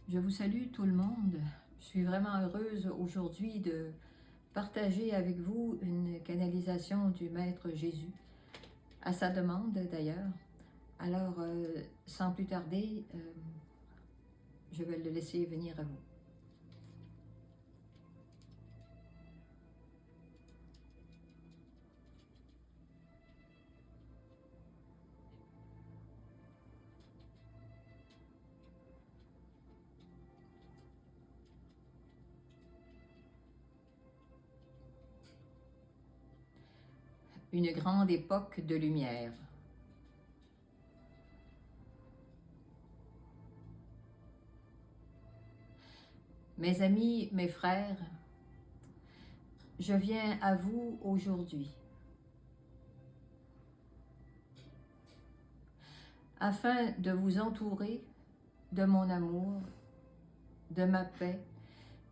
Je vous salue tout le monde. Je suis vraiment heureuse aujourd'hui de partager avec vous une canalisation du Maître Jésus, à sa demande d'ailleurs. Alors, sans plus tarder, je vais le laisser venir à vous. Une grande époque de lumière. Mes amis, mes frères, je viens à vous aujourd'hui afin de vous entourer de mon amour, de ma paix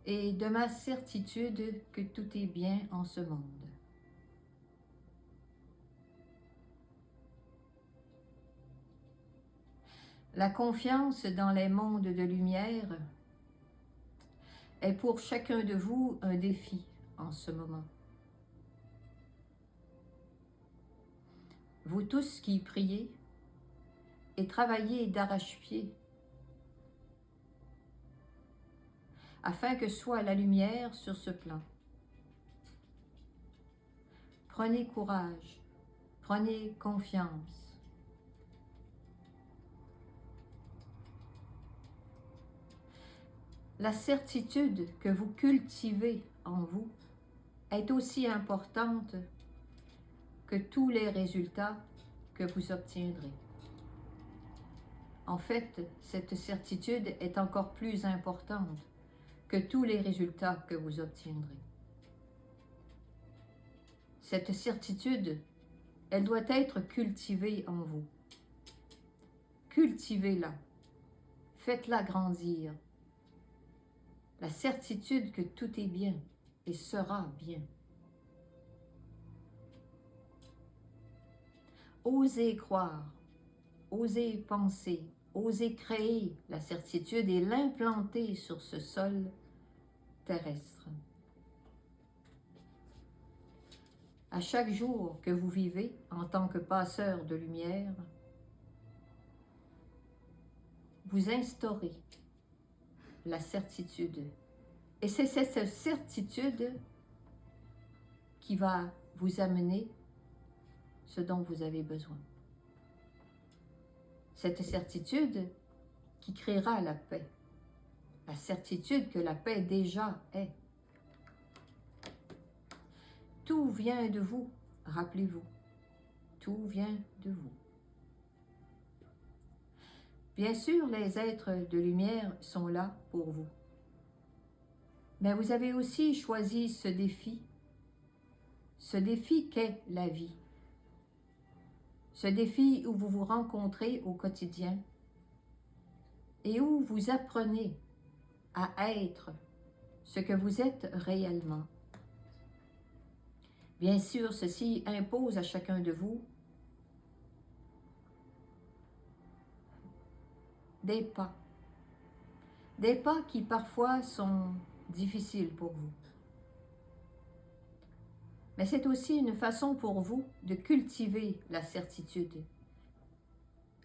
et de ma certitude que tout est bien en ce monde. La confiance dans les mondes de lumière est pour chacun de vous un défi en ce moment. Vous tous qui priez et travaillez d'arrache-pied afin que soit la lumière sur ce plan. Prenez courage, prenez confiance. La certitude que vous cultivez en vous est aussi importante que tous les résultats que vous obtiendrez. En fait, cette certitude est encore plus importante que tous les résultats que vous obtiendrez. Cette certitude, elle doit être cultivée en vous. Cultivez-la, faites-la grandir. La certitude que tout est bien et sera bien. Osez croire, osez penser, osez créer la certitude et l'implanter sur ce sol terrestre. À chaque jour que vous vivez en tant que passeur de lumière, vous instaurez la certitude. Et c'est cette certitude qui va vous amener ce dont vous avez besoin. Cette certitude qui créera la paix. La certitude que la paix déjà est. Tout vient de vous, rappelez-vous. Tout vient de vous. Bien sûr, les êtres de lumière sont là pour vous. Mais vous avez aussi choisi ce défi qu'est la vie. Ce défi où vous vous rencontrez au quotidien et où vous apprenez à être ce que vous êtes réellement. Bien sûr, ceci impose à chacun de vous des pas qui parfois sont difficiles pour vous. Mais c'est aussi une façon pour vous de cultiver la certitude.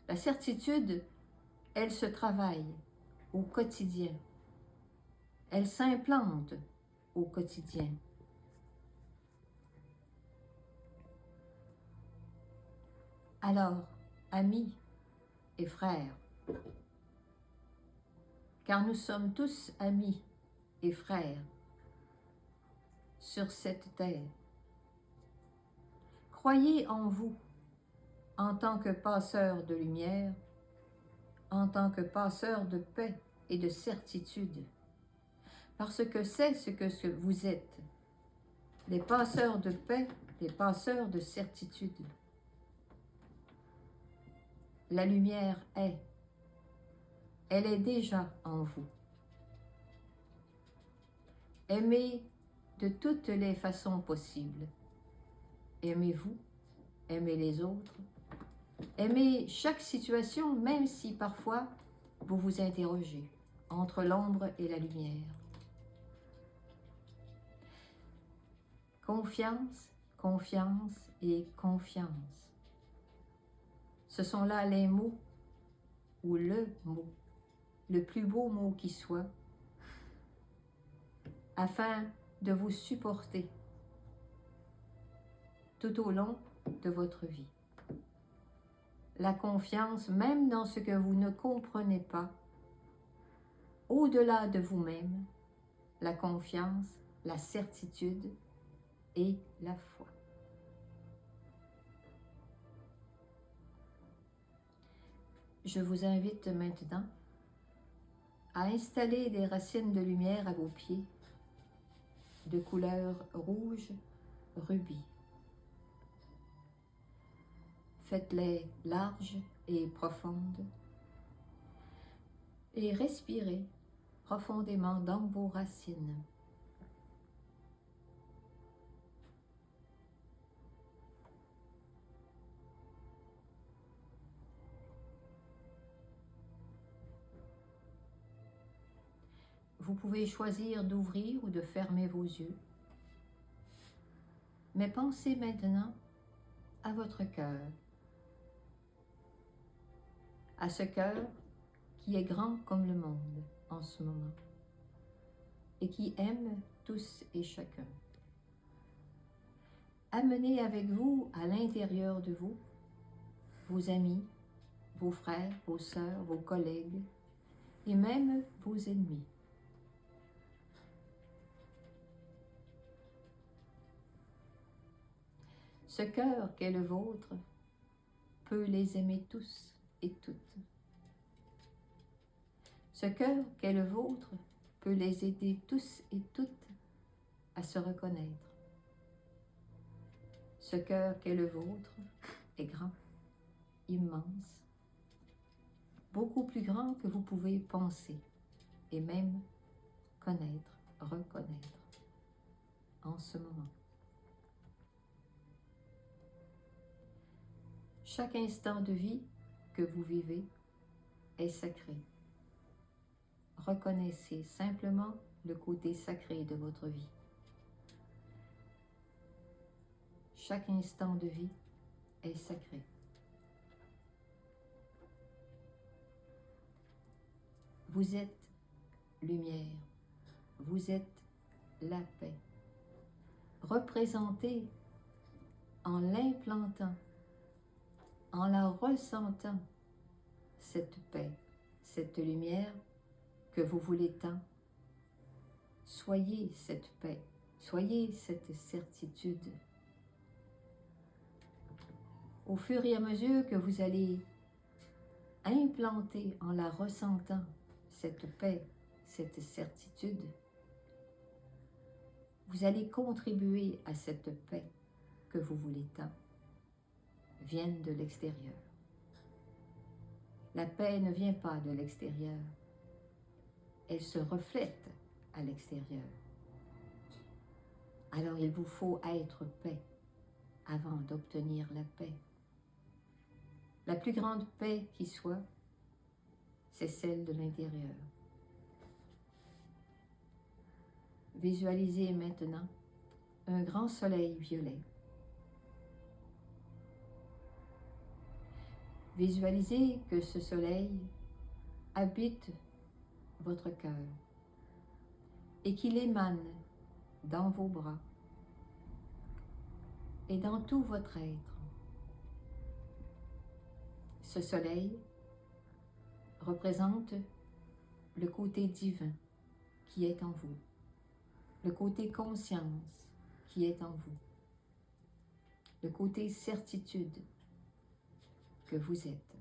La certitude, elle se travaille au quotidien. Elle s'implante au quotidien. Alors, amis et frères, car nous sommes tous amis et frères sur cette terre, croyez en vous en tant que passeur de lumière, en tant que passeur de paix et de certitude, parce que c'est ce que vous êtes, des passeurs de paix, des passeurs de certitude. La lumière est, elle est déjà en vous. Aimez de toutes les façons possibles. Aimez-vous, aimez les autres, aimez chaque situation, même si parfois vous vous interrogez. entre l'ombre et la lumière. Confiance, confiance et confiance. Ce sont là les mots, ou le mot, le plus beau mot qui soit, afin de vous supporter tout au long de votre vie. La confiance, même dans ce que vous ne comprenez pas, au-delà de vous-même, la confiance, la certitude et la foi. Je vous invite maintenant à installer des racines de lumière à vos pieds de couleur rouge rubis. Faites-les larges et profondes et respirez profondément dans vos racines. Vous pouvez choisir d'ouvrir ou de fermer vos yeux, mais pensez maintenant à votre cœur, à ce cœur qui est grand comme le monde en ce moment et qui aime tous et chacun. Amenez avec vous à l'intérieur de vous vos amis, vos frères, vos sœurs, vos collègues et même vos ennemis. Ce cœur qu'est le vôtre peut les aimer tous et toutes. Ce cœur qu'est le vôtre peut les aider tous et toutes à se reconnaître. Ce cœur qu'est le vôtre est grand, immense, beaucoup plus grand que vous pouvez penser et même connaître, reconnaître en ce moment. Chaque instant de vie que vous vivez est sacré. Reconnaissez simplement le côté sacré de votre vie. Chaque instant de vie est sacré. Vous êtes lumière, vous êtes la paix. Représentez en l'implantant, en la ressentant, cette paix, cette lumière que vous voulez tant. Soyez cette paix, soyez cette certitude. Au fur et à mesure que vous allez implanter en la ressentant cette paix, cette certitude, vous allez contribuer à cette paix que vous voulez tant, vienne de l'extérieur. La paix ne vient pas de l'extérieur, elle se reflète à l'extérieur. Alors il vous faut être paix avant d'obtenir la paix. La plus grande paix qui soit, c'est celle de l'intérieur. Visualisez maintenant un grand soleil violet. Visualisez que ce soleil habite votre cœur et qu'il émane dans vos bras et dans tout votre être. Ce soleil représente le côté divin qui est en vous, le côté conscience qui est en vous, le côté certitude que vous êtes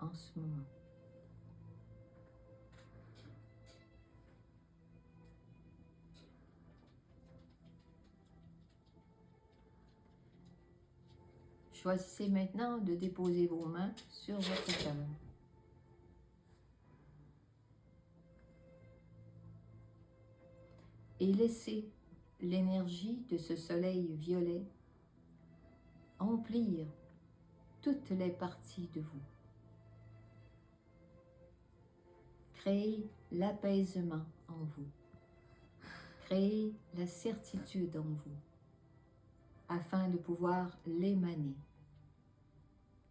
en ce moment. Choisissez maintenant de déposer vos mains sur votre cœur. Et laissez l'énergie de ce soleil violet emplir toutes les parties de vous. créez l'apaisement en vous. Créez la certitude en vous, afin de pouvoir l'émaner.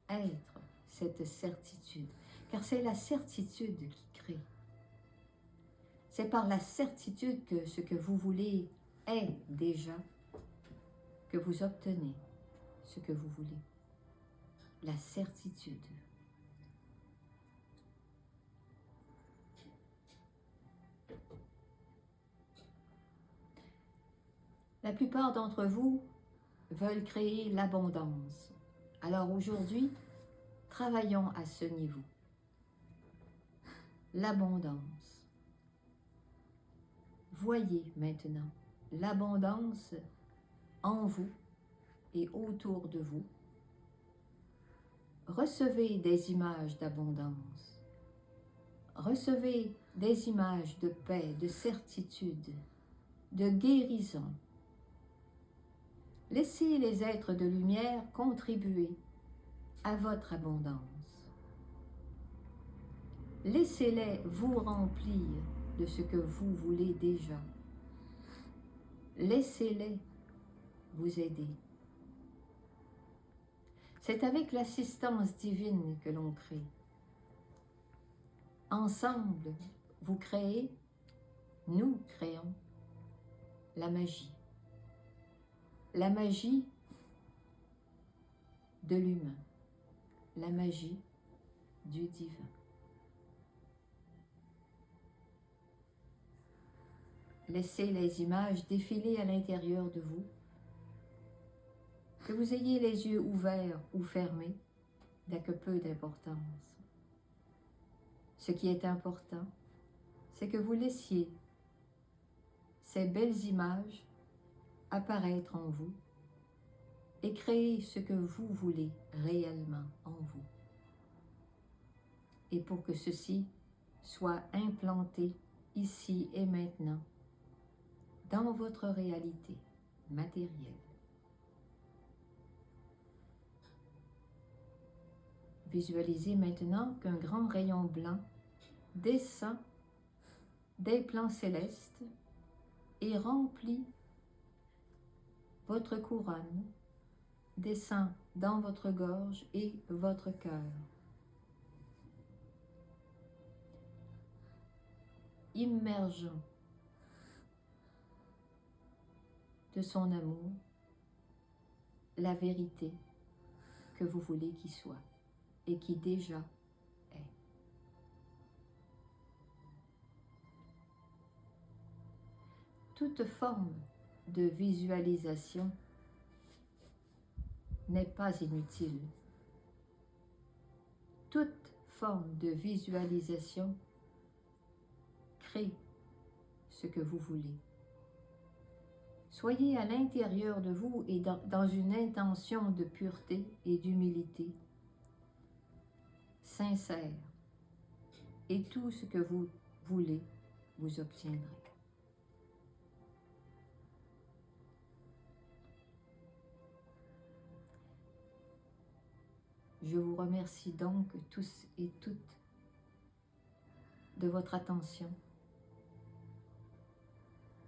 Être cette certitude, car c'est la certitude qui crée. C'est par la certitude que ce que vous voulez est déjà, que vous obtenez ce que vous voulez. La certitude. La plupart d'entre vous veulent créer l'abondance. Alors aujourd'hui, travaillons à ce niveau. L'abondance. Voyez maintenant l'abondance en vous et autour de vous. Recevez des images d'abondance. Recevez des images de paix, de certitude, de guérison. Laissez les êtres de lumière contribuer à votre abondance. Laissez-les vous remplir de ce que vous voulez déjà. Laissez-les vous aider. C'est avec l'assistance divine que l'on crée. Ensemble, vous créez, nous créons la magie. La magie de l'humain, la magie du divin. Laissez les images défiler à l'intérieur de vous. Que vous ayez les yeux ouverts ou fermés n'a que peu d'importance. Ce qui est important, c'est que vous laissiez ces belles images apparaître en vous et créer ce que vous voulez réellement en vous. Et pour que ceci soit implanté ici et maintenant dans votre réalité matérielle. Visualisez maintenant qu'un grand rayon blanc descend des plans célestes et remplit votre couronne, descend dans votre gorge et votre cœur. Immergeons de son amour la vérité que vous voulez qu'il soit et qui déjà est. Toute forme de visualisation n'est pas inutile. Toute forme de visualisation crée ce que vous voulez. Soyez à l'intérieur de vous et dans une intention de pureté et d'humilité, sincère, et tout ce que vous voulez, vous obtiendrez. Je vous remercie donc tous et toutes de votre attention.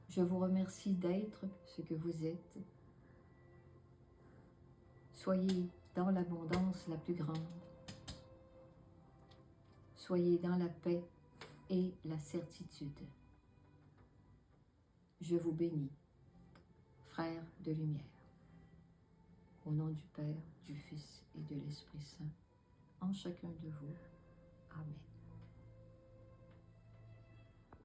Je vous remercie d'être ce que vous êtes. Soyez dans l'abondance la plus grande. Soyez dans la paix et la certitude. Je vous bénis, frères de lumière. Au nom du Père, du Fils et de l'Esprit Saint, en chacun de vous. Amen.